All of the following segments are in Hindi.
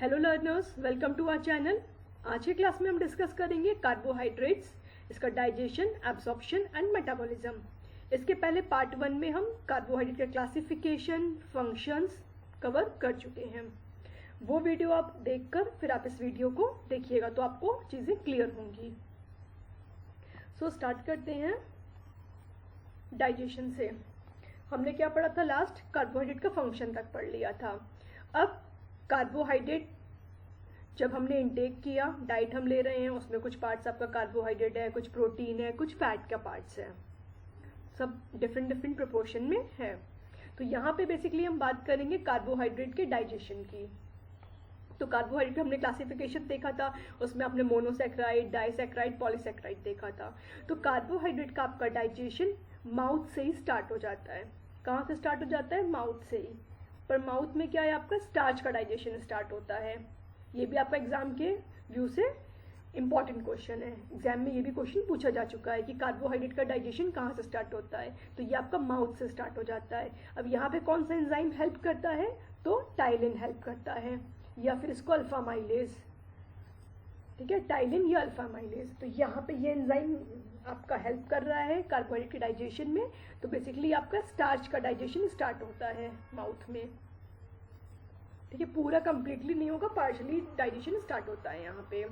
Hello learners, welcome to our channel. आज के क्लास में हम डिस्कस करेंगे कार्बोहाइड्रेट्स, इसका डाइजेशन, एब्जॉर्प्शन एंड मेटाबॉलिज्म। इसके पहले पार्ट 1 में हम कार्बोहाइड्रेट का क्लासिफिकेशन, फंक्शंस कवर कर चुके हैं। वो वीडियो आप देखकर फिर आप इस वीडियो को देखिएगा तो आपको चीज़ें क्लियर होंगी। सो स्टार्ट करते हैं डाइजेशन से। हमने क्या पढ़ा था लास्ट? कार्बोहाइड्रेट का फंक्शन तक पढ़ लिया था। अब कार्बोहाइड्रेट जब हमने इंटेक किया, डाइट हम ले रहे हैं, उसमें कुछ पार्ट्स आपका कार्बोहाइड्रेट है, कुछ प्रोटीन है, कुछ फैट का पार्ट्स है, सब डिफरेंट डिफरेंट प्रोपोर्शन में है। तो यहाँ पे बेसिकली हम बात करेंगे कार्बोहाइड्रेट के डाइजेशन की। तो कार्बोहाइड्रेट हमने क्लासिफिकेशन देखा था, उसमें आपने मोनोसेक्राइड, डाइसेक्राइड, पॉलीसेक्राइड देखा था। तो कार्बोहाइड्रेट का आपका डाइजेशन माउथ से ही स्टार्ट हो जाता है। कहाँ से स्टार्ट हो जाता है? माउथ से ही। पर माउथ में क्या है आपका? स्टार्च का डाइजेशन स्टार्ट होता है। ये भी आपका एग्जाम के व्यू से इंपॉर्टेंट क्वेश्चन है। एग्जाम में ये भी क्वेश्चन पूछा जा चुका है कि कार्बोहाइड्रेट का डाइजेशन कहाँ से स्टार्ट होता है। तो ये आपका माउथ से स्टार्ट हो जाता है। अब यहाँ पे कौन सा एंजाइम हेल्प करता है? तो टाइलिन हेल्प करता है, या फिर इसको अल्फा माइलेज। ठीक है, टाइलिन या अल्फा माइलेज। तो यहाँ पे ये एंजाइम आपका हेल्प कर रहा है कार्बोहाइड्रेट के डाइजेशन में। तो बेसिकली आपका स्टार्च का डाइजेशन स्टार्ट होता है माउथ में। ठीक है, पूरा कंप्लीटली नहीं होगा, पार्शली डाइजेशन स्टार्ट होता है यहाँ पे।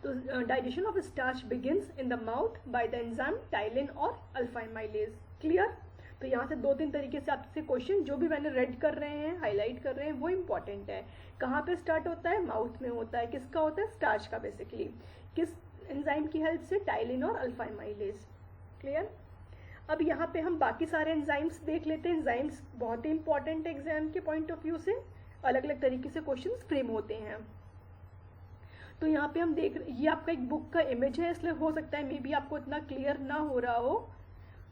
तो digestion of starch begins in the mouth by the enzyme ptyalin और अल्फा माइलेज। क्लियर? तो यहाँ से 2-3 तरीके से आपसे क्वेश्चन जो भी मैंने रेड कर रहे हैं, हाईलाइट कर रहे हैं, वो इंपॉर्टेंट है। कहाँ पे स्टार्ट होता है? माउथ में होता है। किसका होता है? स्टार्च का। बेसिकली किस एंजाइम की हेल्प से? टाइलिन और अल्फा माइलेज। क्लियर? अब यहाँ पे हम बाकी सारे एंजाइम्स देख लेते हैं। एंजाइम्स बहुत ही इंपॉर्टेंट है एग्जाम के पॉइंट ऑफ व्यू से। अलग अलग तरीके से क्वेश्चंस फ्रेम होते हैं। तो यहाँ पे हम देख, ये आपका एक बुक का इमेज है, इसलिए हो सकता है मे बी आपको इतना क्लियर ना हो रहा हो।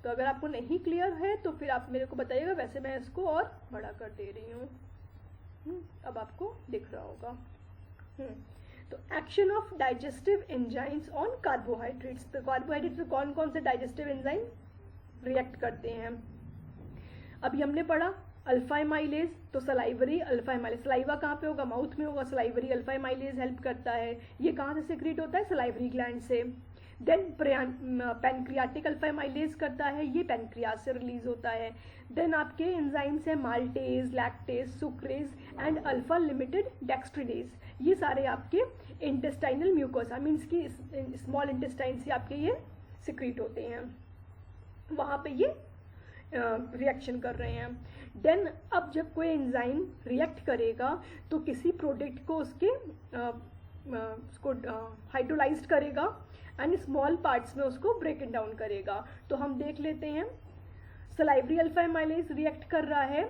तो अगर आपको नहीं क्लियर है तो फिर आप मेरे को बताइएगा, वैसे मैं इसको और बड़ा कर दे रही हूँ। अब आपको दिख रहा होगा। तो action of digestive enzymes on carbohydrates. तो कार्बोहाइड्रेट्स में कौन कौन से डाइजेस्टिव एंजाइम रिएक्ट करते हैं? अभी हमने पढ़ा अल्फा माइलेज। तो सलाइवरी अल्फा माइलेज, सलाइवा कहाँ पे होगा? माउथ में होगा। सलाइवरी अल्फा माइलेज हेल्प करता है। ये कहाँ से सिक्रीट होता है? सलाइवरी ग्लैंड से। देन पैनक्रियाटिक अल्फा माइलेज करता है, ये पैनक्रियाज से रिलीज होता है। देन आपके एंजाइम्स हैं maltase, lactase, sucrase and alpha limited dextrinase. ये सारे आपके इंटेस्टाइनल म्यूकोसा मीन्स की स्मॉल इंटेस्टाइन से आपके ये सिक्रीट होते हैं, वहाँ पे ये रिएक्शन कर रहे हैं। देन अब जब कोई एंजाइम रिएक्ट करेगा तो किसी प्रोडक्ट को उसको हाइड्रोलाइज्ड करेगा एंड स्मॉल पार्ट्स में उसको ब्रेक डाउन करेगा। तो हम देख लेते हैं। सलाइवरी अल्फा माइलेज रिएक्ट कर रहा है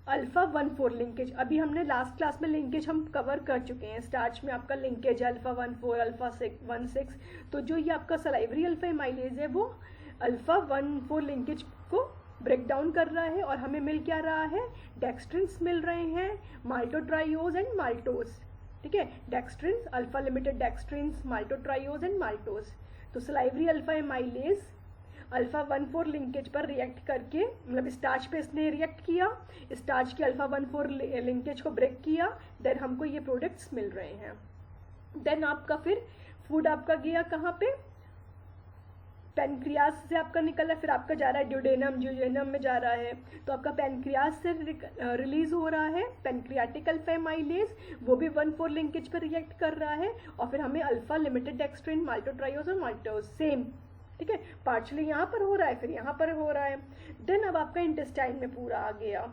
अल्फा 1,4 लिंकेज। अभी हमने लास्ट क्लास में लिंकेज हम कवर कर चुके हैं। स्टार्च में आपका लिंकेज है अल्फा 1,4, अल्फा 1,6। तो जो ये आपका सलाइवरी अल्फा माइलेज है वो अल्फा 1,4 लिंकेज को ब्रेक डाउन कर रहा है और हमें मिल क्या रहा है? डेक्स्ट्रिन्स मिल रहे हैं, माल्टोट्राइओज एंड माल्टोज। ठीक है, डेक्स्ट्रिन्स, अल्फा लिमिटेड डेक्स्ट्रिन्स, माल्टोट्राइओज एंड माल्टोज। तो salivary alpha mileage alpha 1,4 linkage पर रिएक्ट करके, मतलब स्टार्च पे इसने रिएक्ट किया, स्टार्च की अल्फा 1,4 लिंकेज को ब्रेक किया, देन हमको ये प्रोडक्ट्स मिल रहे हैं। देन आपका फिर फूड आपका गया कहाँ पे? पैनक्रियाज से आपका निकला, फिर आपका जा रहा है ड्यूडेनम, ज्यूजेनम में जा रहा है। तो आपका पैनक्रियाज से रिलीज हो रहा है पैनक्रियाटिक अल्फा माइलेज, वो भी 1,4 लिंकेज पर रिएक्ट कर रहा है। और फिर हमें अल्फा लिमिटेड डेक्स्ट्रिन, माल्टोट्राइओज और माल्टोज सेम। ठीक है, पार्शली यहाँ पर हो रहा है, फिर यहाँ पर हो रहा है। देन अब आपका इंटेस्टाइन में पूरा आ गया।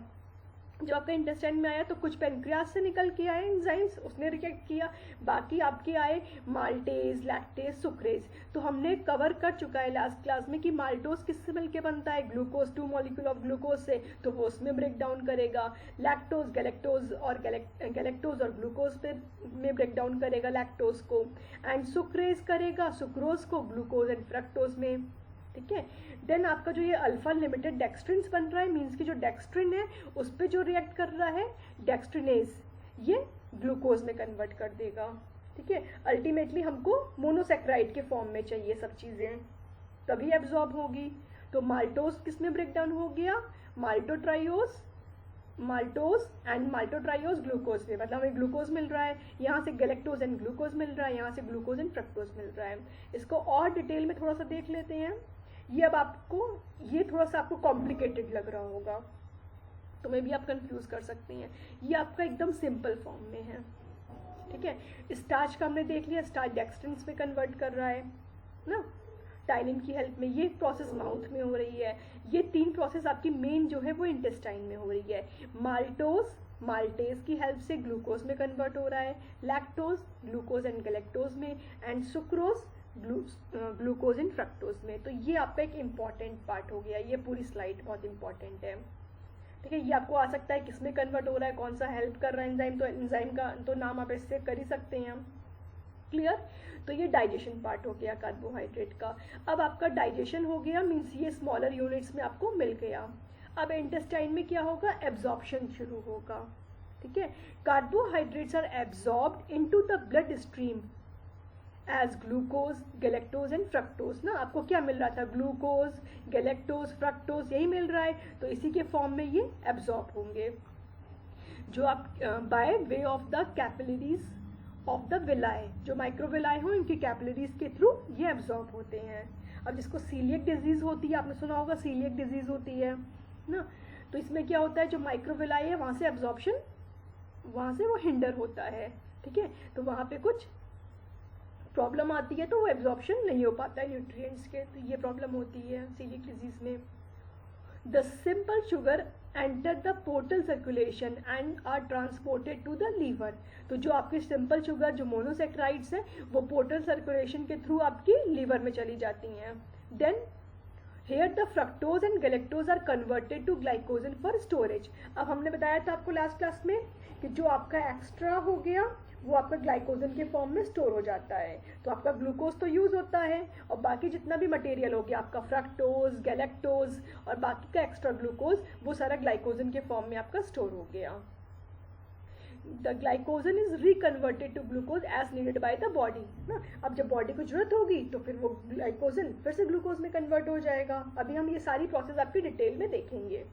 जो आपका इंटेस्टाइन में आया तो कुछ पेनक्रियाज से निकल के आए एंजाइम्स, उसने रिएक्ट किया। बाकी आपके आए माल्टेज, लैक्टेज, सुक्रेज। तो हमने कवर कर चुका है लास्ट क्लास में कि माल्टोज किससे मिलके बनता है? ग्लूकोज, 2 मॉलिक्यूल ऑफ ग्लूकोज से, तो वो उसमें ब्रेक डाउन करेगा। लैक्टोज गैलेक्टोज और गैलेक्टोज और ग्लूकोज पे में ब्रेक डाउन करेगा लैक्टोज को। एंड सुक्रेज करेगा सुक्रोज को ग्लूकोज एंड फ्रक्टोज में। ठीक है, देन आपका जो ये अल्फा लिमिटेड डेक्स्ट्रिन्स बन रहा है, मीन्स की जो डेक्स्ट्रिन है उस पर जो रिएक्ट कर रहा है डेक्स्ट्रिनेज, ये ग्लूकोज में कन्वर्ट कर देगा। ठीक है, अल्टीमेटली हमको मोनोसेक्राइड के फॉर्म में चाहिए सब चीज़ें, तभी एब्जॉर्ब होगी। तो माल्टोज किस में ब्रेक डाउन हो गया? माल्टोट्राइओज माल्टोज एंड माल्टोट्राइओज ग्लूकोज में, मतलब हमें ग्लूकोज मिल रहा है, यहाँ से गैलेक्टोज एंड ग्लूकोज मिल रहा है, यहाँ से ग्लूकोज एंड फ्रक्टोज मिल रहा है। इसको और डिटेल में थोड़ा सा देख लेते हैं। ये अब आपको, ये थोड़ा सा आपको कॉम्प्लिकेटेड लग रहा होगा, तो मे भी आप कंफ्यूज कर सकती हैं। ये आपका एकदम सिंपल फॉर्म में है, ठीक है। स्टार्च का हमने देख लिया, स्टार्च डेक्सट्रिन्स में कन्वर्ट कर रहा है ना, टाइनिन की हेल्प में। ये प्रोसेस माउथ में हो रही है। ये 3 प्रोसेस आपकी मेन जो है वो इंटेस्टाइन में हो रही है। माल्टोज माल्टेज की हेल्प से ग्लूकोज में कन्वर्ट हो रहा है, लैक्टोज ग्लूकोज एंड गैलेक्टोज में, and sucrose glucose and fructose में। तो ये आपका एक इम्पॉर्टेंट पार्ट हो गया, ये पूरी स्लाइड बहुत इंपॉर्टेंट है, ठीक है। ये आपको आ सकता है किसमें कन्वर्ट हो रहा है, कौन सा हेल्प कर रहा है एंजाइम, तो एंजाइम का तो नाम आप इससे कर ही सकते हैं हम, क्लियर। तो ये डाइजेशन पार्ट हो गया कार्बोहाइड्रेट का। अब आपका डाइजेशन हो गया, मीन्स ये स्मॉलर यूनिट्स में आपको मिल गया। अब इंटेस्टाइन में क्या होगा, एब्जॉर्प्शन शुरू होगा, ठीक है। Carbohydrates are absorbed into the blood stream as glucose galactose and fructose ना। आपको क्या मिल रहा था, ग्लूकोज गैलेक्टोज फ्रक्टोज, यही मिल रहा है, तो इसी के फॉर्म में ये एब्जॉर्ब होंगे, जो आप by way of the capillaries of the villi, जो माइक्रोविलाय हो इनकी कैपिलरीज के थ्रू ये एब्जॉर्ब होते हैं। अब जिसको सीलियक डिजीज होती है, आपने सुना होगा सीलियक डिजीज होती है ना, तो इसमें क्या होता है, जो माइक्रोविलाय है वहाँ से एब्जॉर्प्शन, वहाँ से वो हिंडर होता है, ठीक है। तो वहाँ पे कुछ प्रॉब्लम आती है, तो वो एब्जॉर्प्शन नहीं हो पाता है न्यूट्रिएंट्स के, तो ये प्रॉब्लम होती है सीलियक डिजीज में। The simple sugar enter the portal circulation and are transported to the liver. तो जो आपकी सिंपल शुगर, जो मोनोसेक्राइड्स है, वो पोर्टल सर्कुलेशन के थ्रू आपकी लीवर में चली जाती हैं। Then here the fructose and galactose are converted to glycogen for storage. अब हमने बताया था आपको लास्ट क्लास में कि जो आपका एक्स्ट्रा हो गया वो आपका ग्लाइकोजन के फॉर्म में स्टोर हो जाता है। तो आपका ग्लूकोज तो यूज होता है, और बाकी जितना भी मटेरियल हो गया आपका फ्रक्टोज गैलेक्टोज और बाकी का एक्स्ट्रा ग्लूकोज, वो सारा ग्लाइकोजन के फॉर्म में आपका स्टोर हो गया। The glycogen is reconverted to glucose as needed by the body ना। अब जब बॉडी को जरूरत होगी तो फिर वो ग्लाइकोजन फिर से ग्लूकोज में कन्वर्ट हो जाएगा। अभी हम ये सारी प्रोसेस आपकी डिटेल में देखेंगे।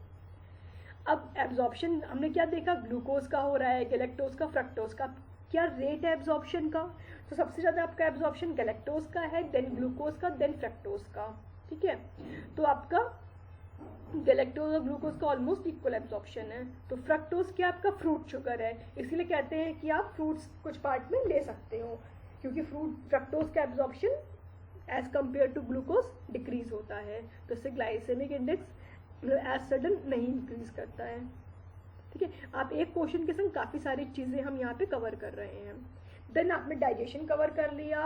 अब एब्जॉर्प्शन हमने क्या देखा, ग्लूकोज का हो रहा है, गैलेक्टोज का, फ्रक्टोज का। क्या रेट है एब्जॉर्प्शन का, तो सबसे ज़्यादा आपका एब्जॉर्प्शन गैलेक्टोज का है, देन ग्लूकोज का, देन फ्रक्टोज का, ठीक है। तो आपका गैलेक्टोज और ग्लूकोज का ऑलमोस्ट इक्वल एब्जॉर्प्शन है। तो फ्रक्टोज क्या आपका फ्रूट शुगर है, इसीलिए कहते हैं कि आप फ्रूट्स कुछ पार्ट में ले सकते हो, क्योंकि फ्रक्टोज का absorption as compare to glucose decrease होता है, तो इससे ग्लाइसेमिक इंडेक्स एज सडन नहीं इंक्रीज करता है, ठीक है। आप एक क्वेश्चन के संग काफ़ी सारी चीज़ें हम यहाँ पे कवर कर रहे हैं। देन आपने डाइजेशन कवर कर लिया,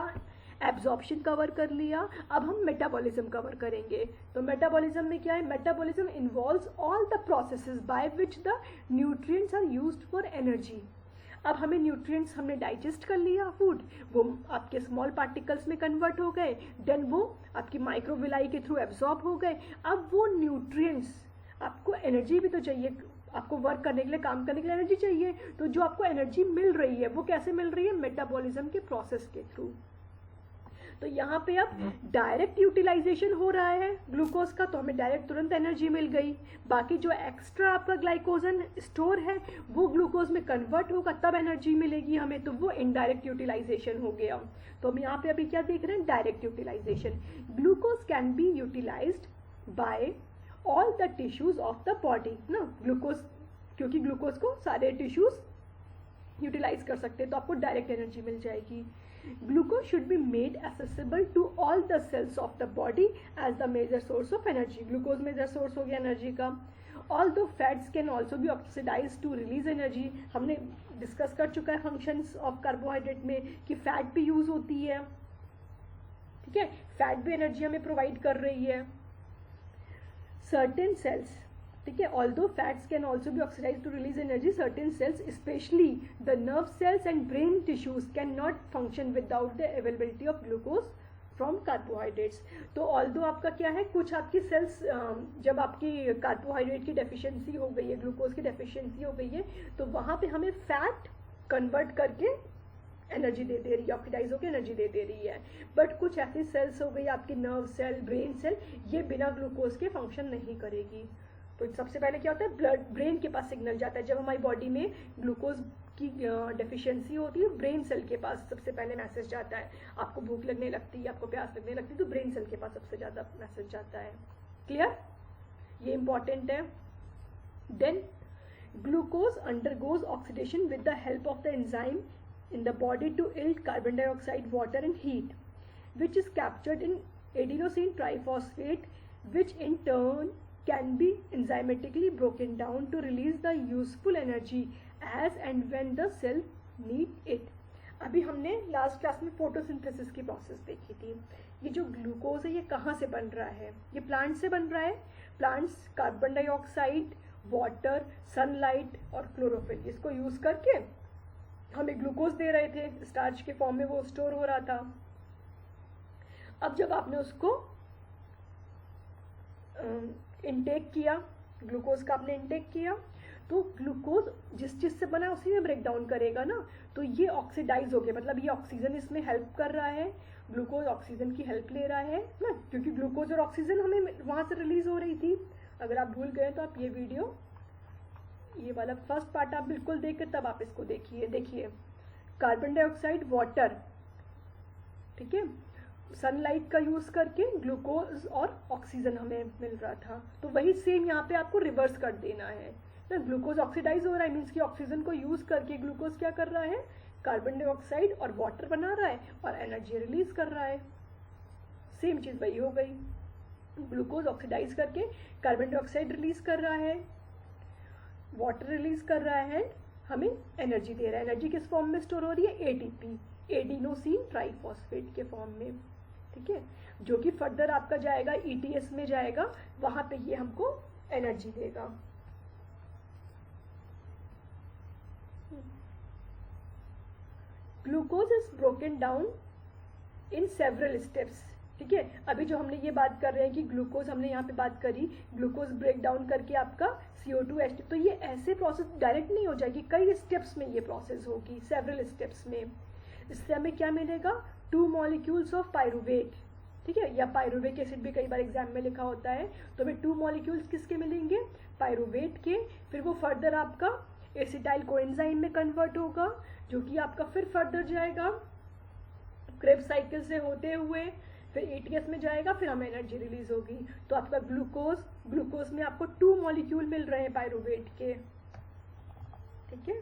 एब्जॉर्प्शन कवर कर लिया, अब हम मेटाबॉलिज्म कवर करेंगे। तो मेटाबॉलिज्म में क्या है, metabolism involves all the processes by which the nutrients are used for energy. अब हमें न्यूट्रिएंट्स हमने डाइजेस्ट कर लिया फूड, वो आपके स्मॉल पार्टिकल्स में कन्वर्ट हो गए, देन वो आपकी माइक्रोविलाई के थ्रू एब्जॉर्ब हो गए। अब वो न्यूट्रिएंट्स, आपको एनर्जी भी तो चाहिए, आपको वर्क करने के लिए, काम करने के लिए एनर्जी चाहिए, तो जो आपको एनर्जी मिल रही है वो कैसे मिल रही है, मेटाबॉलिज्म के प्रोसेस के थ्रू। तो यहाँ पे अब डायरेक्ट यूटिलाइजेशन हो रहा है ग्लूकोज का, तो हमें डायरेक्ट तुरंत एनर्जी मिल गई। बाकी जो एक्स्ट्रा आपका ग्लाइकोजन स्टोर है वो ग्लूकोज में कन्वर्ट होगा, तब एनर्जी मिलेगी हमें, तो वो इनडायरेक्ट यूटिलाइजेशन हो गया। तो हम यहाँ पे अभी क्या देख रहे हैं, direct utilisation. Glucose can be utilised by all the tissues of the body ना। ग्लूकोज, क्योंकि ग्लूकोज को सारे टिश्यूज यूटिलाइज कर सकते हैं, तो आपको डायरेक्ट एनर्जी मिल जाएगी। Glucose should be made accessible to all the cells of the body as the major source of energy. Glucose major source हो गया एनर्जी का। Although fats can also be oxidise to release energy. हमने डिस्कस कर चुका है फंक्शंस ऑफ कार्बोहाइड्रेट में कि फैट भी यूज होती है, ठीक है, फैट भी एनर्जी हमें प्रोवाइड कर रही है। सर्टेन सेल्स, ठीक है, although fats can also be oxidise to release energy, certain cells specially the nerve cells and brain tissues can not function without the availability of glucose from carbohydrates. तो ऑल्दो आपका क्या है, कुछ आपकी सेल्स जब आपकी कार्बोहाइड्रेट की डेफिशिएंसी हो गई है, ग्लूकोज की डेफिशिएंसी हो गई है, तो वहाँ पे हमें फैट कन्वर्ट करके एनर्जी दे दे रही है, ऑक्सीडाइज होकर एनर्जी दे रही है। बट कुछ ऐसी सेल्स हो गई आपकी नर्व सेल, ब्रेन सेल, ये बिना ग्लूकोज के फंक्शन नहीं करेगी। तो सबसे पहले क्या होता है, ब्लड ब्रेन के पास सिग्नल जाता है। जब हमारी बॉडी में ग्लूकोज की डेफिशिएंसी होती है, ब्रेन सेल के पास सबसे पहले मैसेज जाता है। आपको भूख लगने लगती है, आपको प्यास लगने लगती है, तो ब्रेन सेल के पास सबसे ज़्यादा मैसेज जाता है। क्लियर, ये इंपॉर्टेंट है। Then glucose undergoes oxidation with the help of the enzyme in the body to yield carbon dioxide, water and heat, which is captured in adenosine triphosphate, which in turn can be enzymatically broken down to release the useful energy as and when the cell need it. अभी हमने लास्ट क्लास में फोटोसिंथेसिस की प्रोसेस देखी थी। ये जो ग्लूकोज है ये कहाँ से बन रहा है, ये प्लांट से बन रहा है। Plants carbon dioxide, water, sunlight और क्लोरोफिल इसको यूज करके हमें ग्लूकोज दे रहे थे, स्टार्च के फॉर्म में वो स्टोर हो रहा था। अब जब आपने उसको इनटेक किया, ग्लूकोज का आपने इनटेक किया, तो ग्लूकोज जिस चीज से बना है उसी में ब्रेक डाउन करेगा ना, तो ये ऑक्सीडाइज हो गया, मतलब ये ऑक्सीजन इसमें हेल्प कर रहा है, ग्लूकोज ऑक्सीजन की हेल्प ले रहा है ना, क्योंकि ग्लूकोज और ऑक्सीजन हमें वहां से रिलीज हो रही थी। अगर आप भूल गए तो आप ये वीडियो, ये वाला फर्स्ट पार्ट आप बिल्कुल देख के तब आप इसको देखिए। देखिए कार्बन डाइऑक्साइड, वाटर, ठीक है, सनलाइट का यूज करके ग्लूकोज और ऑक्सीजन हमें मिल रहा था, तो वही सेम यहाँ पे आपको रिवर्स कर देना है ना। ग्लूकोज ऑक्सीडाइज हो रहा है, मीन्स कि ऑक्सीजन को यूज करके ग्लूकोज क्या कर रहा है, कार्बन डाइऑक्साइड और वाटर बना रहा है और एनर्जी रिलीज कर रहा है। सेम चीज वही हो गई, ग्लूकोज ऑक्सीडाइज करके कार्बन डाइऑक्साइड रिलीज कर रहा है, वाटर रिलीज कर रहा है, हमें एनर्जी दे रहा है। एनर्जी किस फॉर्म में स्टोर हो रही है, एटीपी, एडिनोसिन ट्राइफॉस्फेट के फॉर्म में, ठीक है, जो कि फर्दर आपका जाएगा ईटीएस में जाएगा, वहां पे ये हमको एनर्जी देगा। Glucose is broken down in several steps, ठीक है। अभी जो हमने ये बात कर रहे हैं कि ग्लूकोज, हमने यहाँ पे बात करी ग्लूकोज ब्रेक डाउन करके आपका CO2H, तो ये ऐसे प्रोसेस डायरेक्ट नहीं हो जाएगी, कई स्टेप्स में ये प्रोसेस होगी, सेवरल स्टेप्स में। इससे हमें क्या मिलेगा, 2 मॉलिक्यूल्स ऑफ पायरुवेट, ठीक है, या पायरुवेट एसिड भी कई बार एग्जाम में लिखा होता है, तो हमें 2 मॉलिक्यूल्स किसके मिलेंगे, पायरुवेट के। फिर वो फर्दर आपका एसिटाइल कोएंजाइम में कन्वर्ट होगा, जो कि आपका फिर फर्दर जाएगा क्रेब्स साइकिल से होते हुए फिर एटीएस में जाएगा, फिर हमें एनर्जी रिलीज होगी। तो आपका ग्लूकोज में आपको 2 मॉलिक्यूल मिल रहे हैं पायरुवेट के, ठीक है,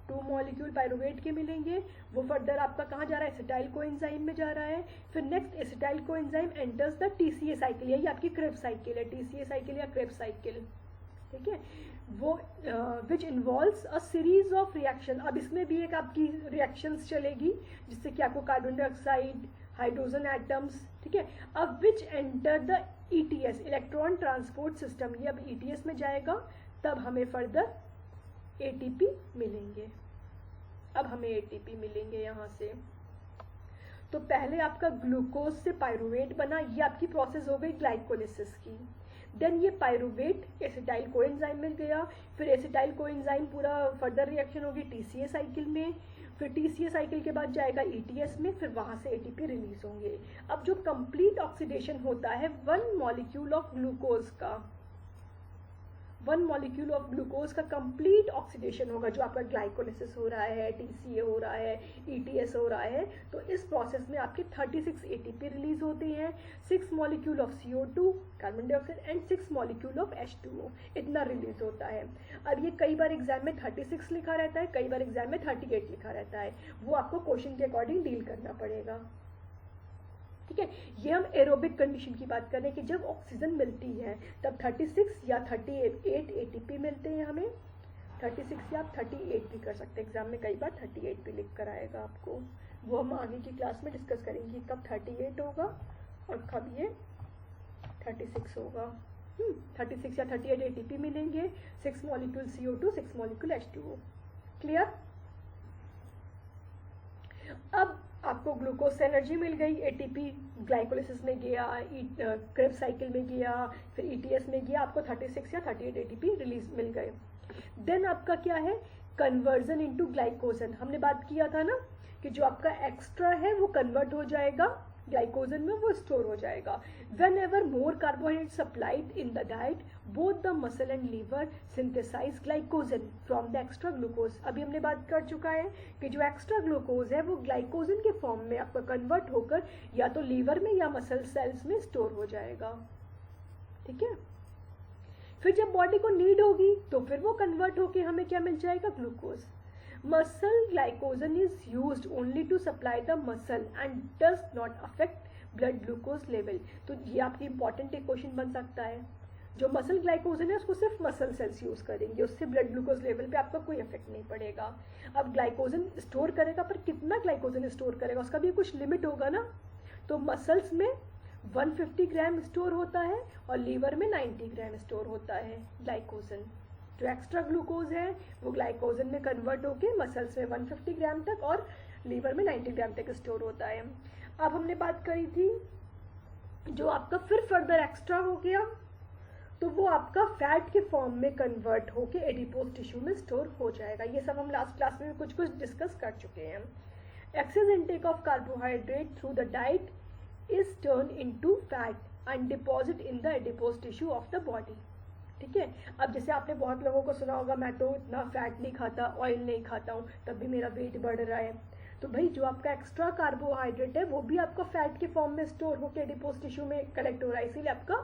2 मॉलिक्यूल पायरुवेट के मिलेंगे। वो फर्दर आपका कहाँ जा रहा है, एसिटाइल कोएंजाइम में जा रहा है। फिर next acetyl coenzyme enters the TCA cycle, यही आपकी क्रेब्स साइकिल है, TCA साइकिल या क्रेब्स साइकिल, ठीक है, वो which involves a series of reaction. अब इसमें भी एक आपकी रिएक्शंस चलेगी, जिससे कि आपको कार्बन डाइऑक्साइड, हाइड्रोजन एटम्स, ठीक है, अब विच enter the ETS, electron transport system, ये अब ETS में जाएगा, तब हमें फर्दर ATP मिलेंगे। अब हमें ATP मिलेंगे यहाँ से। तो पहले आपका ग्लूकोज से पायरुवेट बना, ये आपकी प्रोसेस हो गई ग्लाइकोलिसिस की। देन ये पायरुवेट एसिटाइल कोएंजाइम में गया, फिर एसिटाइल कोएंजाइम पूरा फर्दर रिएक्शन होगी TCA साइकिल में, फिर TCA साइकिल के बाद जाएगा ETS में, फिर वहां से ATP रिलीज होंगे। अब जो कंप्लीट ऑक्सीडेशन होता है 1 मॉलिक्यूल ऑफ ग्लूकोज का, 1 मॉलिक्यूल ऑफ ग्लूकोज का कंप्लीट ऑक्सीडेशन होगा, जो आपका ग्लाइकोलिसिस हो रहा है, TCA हो रहा है, ETS हो रहा है, तो इस प्रोसेस में आपके 36 ATP रिलीज होते हैं, 6 molecule of CO2 carbon dioxide and 6 molecule of H2O, इतना रिलीज होता है। अब ये कई बार एग्जाम में 36 लिखा रहता है, कई बार एग्जाम में 38 लिखा रहता है, वो आपको क्वेश्चन के अकॉर्डिंग डील करना पड़ेगा, ठीक है। ये हम एरोबिक कंडीशन की बात कर रहे हैं कि जब ऑक्सीजन मिलती है तब 36 या 38 ATP मिलते हैं हमें, 36 या आप 38 भी कर सकते हैं, एग्जाम में कई बार 38 भी लिख कर आएगा आपको, वो हम आगे की क्लास में डिस्कस करेंगे कब 38 होगा और कब ये 36 होगा। 36 या 38 ATP मिलेंगे, 6 molecule CO2, 6 molecule H2O, clear. अब आपको ग्लूकोज से एनर्जी मिल गई, ATP ग्लाइकोलिसिस में गया, क्रेब्स साइकिल में गया, फिर ETS में गया, आपको 36 या 38 ATP रिलीज मिल गए। देन आपका क्या है, कन्वर्जन इनटू ग्लाइकोजन। हमने बात किया था ना कि जो आपका एक्स्ट्रा है वो कन्वर्ट हो जाएगा ग्लाइकोजन में वो स्टोर हो जाएगा। Whenever more carbohydrate supplied in the diet both the muscle and liver synthesise glycogen from the extra glucose. अभी हमने बात कर चुका है कि जो एक्स्ट्रा ग्लूकोज है वो ग्लाइकोजन के फॉर्म में आपका कन्वर्ट होकर या तो लीवर में या मसल सेल्स में स्टोर हो जाएगा। ठीक है, फिर जब बॉडी को नीड होगी तो फिर वो कन्वर्ट होके हमें क्या मिल जाएगा, glucose. Muscle glycogen is used only to supply the muscle and does not affect blood glucose level. तो ये आपकी इंपॉर्टेंट एक क्वेश्चन बन सकता है। जो मसल ग्लाइकोजन है उसको सिर्फ मसल सेल्स यूज करेंगे, उससे ब्लड ग्लूकोज लेवल पे आपका कोई इफेक्ट नहीं पड़ेगा। अब ग्लाइकोजन स्टोर करेगा, पर कितना ग्लाइकोजन स्टोर करेगा उसका भी कुछ लिमिट होगा ना। तो मसल्स में 150 ग्राम स्टोर होता है और लीवर में 90 ग्राम स्टोर होता है ग्लाइकोजन। जो एक्स्ट्रा ग्लूकोज है वो ग्लाइकोजन में कन्वर्ट होके मसल्स में 150 ग्राम तक और लीवर में 90 ग्राम तक स्टोर होता है। अब हमने बात करी थी जो आपका फिर फर्दर एक्स्ट्रा हो गया तो वो आपका फैट के फॉर्म में कन्वर्ट होके एडिपोज टिश्यू में स्टोर हो जाएगा। ये सब हम लास्ट क्लास में कुछ कुछ डिस्कस कर चुके हैं। Excess intake of carbohydrate through the diet is turned into fat and deposit in the adipose tissue of the body। ठीक है, अब जैसे आपने बहुत लोगों को सुना होगा मैं तो इतना फैट नहीं खाता, ऑयल नहीं खाता हूँ, तब भी मेरा वेट बढ़ रहा है। तो भाई जो आपका एक्स्ट्रा कार्बोहाइड्रेट है वो भी आपका फैट के फॉर्म में स्टोर होकर एडिपोज टिश्यू में कलेक्ट हो रहा है, इसीलिए आपका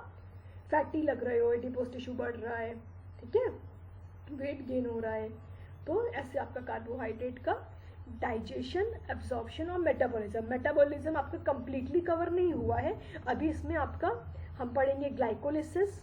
फैटी लग रहे हो, एडिपोज टिश्यू बढ़ रहा है। ठीक है, वेट गेन हो रहा है। तो ऐसे आपका कार्बोहाइड्रेट का डाइजेशन, एब्जॉर्प्शन और मेटाबॉलिज्म आपका कंप्लीटली कवर नहीं हुआ है। अभी इसमें आपका हम पढ़ेंगे ग्लाइकोलिसिस,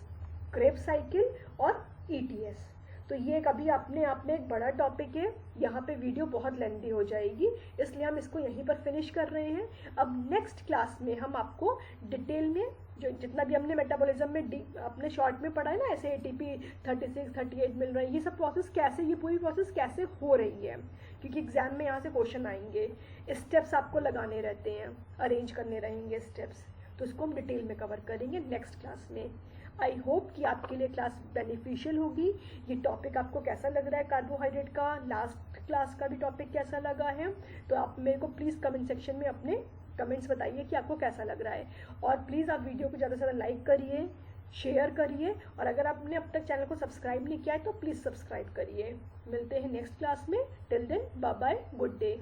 क्रेब्स साइकिल और ईटीएस। तो ये कभी अपने आप में एक बड़ा टॉपिक है, यहाँ पे वीडियो बहुत लेंथी हो जाएगी, इसलिए हम इसको यहीं पर फिनिश कर रहे हैं। अब नेक्स्ट क्लास में हम आपको डिटेल में जो जितना भी हमने मेटाबॉलिज्म में अपने शॉर्ट में पढ़ा है ना, ऐसे एटीपी 36, 38 मिल रहा है, ये सब प्रोसेस कैसे, ये पूरी प्रोसेस कैसे हो रही है, क्योंकि एग्जाम में यहाँ से क्वेश्चन आएंगे, स्टेप्स आपको लगाने रहते हैं, अरेंज करने रहेंगे स्टेप्स, तो इसको हम डिटेल में कवर करेंगे नेक्स्ट क्लास में। आई होप कि आपके लिए क्लास बेनिफिशियल होगी। ये टॉपिक आपको कैसा लग रहा है कार्बोहाइड्रेट का, लास्ट क्लास का भी टॉपिक कैसा लगा है, तो आप मेरे को प्लीज़ कमेंट सेक्शन में अपने कमेंट्स बताइए कि आपको कैसा लग रहा है। और प्लीज़ आप वीडियो को ज़्यादा से ज़्यादा लाइक करिए, शेयर करिए, और अगर आपने अब तक चैनल को सब्सक्राइब नहीं किया है तो प्लीज़ सब्सक्राइब करिए। मिलते हैं नेक्स्ट क्लास में, till then bye bye, good day.